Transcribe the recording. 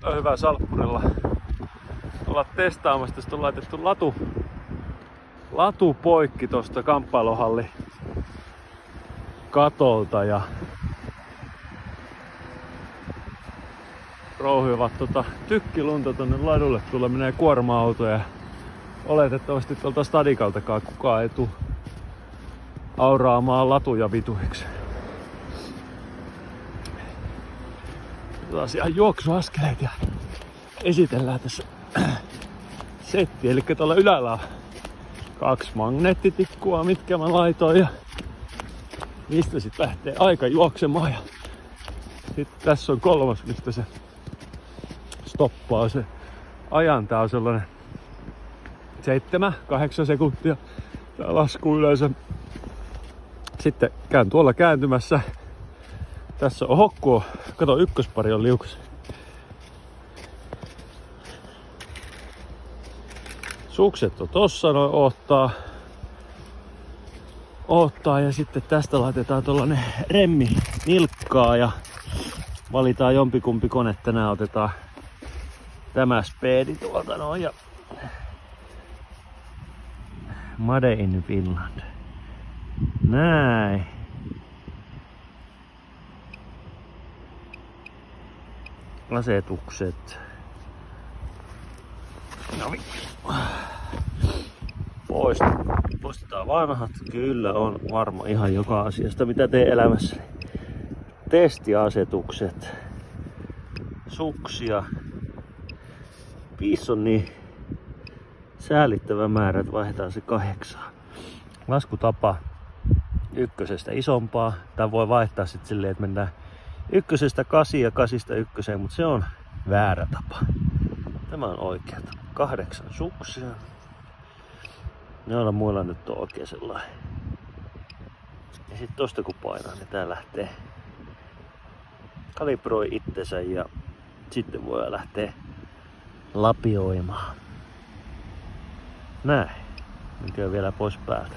on hyvä salppurilla olla testaamassa. Tästä on laitettu latu poikki tosta kamppailuhalli katolta ja rouhivat tykkilunta tonne ladulle. Tuolla menee kuorma-auto ja oletettavasti tuolta stadikaltakaan kukaan ei tuu auraamaan latuja vituiksi. Taas ihan juoksuaskeleet ja esitellään tässä setti. Eli tuolla ylällä on 2 magneettitikkua, mitkä mä laitoin ja mistä sit lähtee aika juoksemaan. Ja sitten tässä on 3, mistä se stoppaa se ajan. Tää on sellainen 7-8 sekuntia tää lasku yleensä. Sitten käyn tuolla kääntymässä. Tässä on hokkua. Kato, ykköspari on liukas. Sukset on tossa, noin oottaa ja sitten tästä laitetaan tollanen remmi nilkkaa ja valitaan jompikumpi kone. Tänään otetaan tämä speedi tuolta noin ja Made in Finland. Näin. Asetukset. No poistetaan vanhat. Kyllä on varma ihan joka asiasta mitä teen elämässäni. Testiasetukset. Suksia. Piis on niin säälittävä määrä, että vaihdetaan se 8. Laskutapa 1 isompaa. Tää voi vaihtaa sitten silleen, että mennään 1 8 ja 8 1, mutta se on väärä tapa. Tämä on oikea tapa. 8 suksia. Noilla muilla nyt on oikein sellainen. Ja sitten tosta kun painaa, niin tää lähtee kalibroi itsensä ja sitten voi lähteä lapioimaan. Näin. Nyt vielä pois päältä.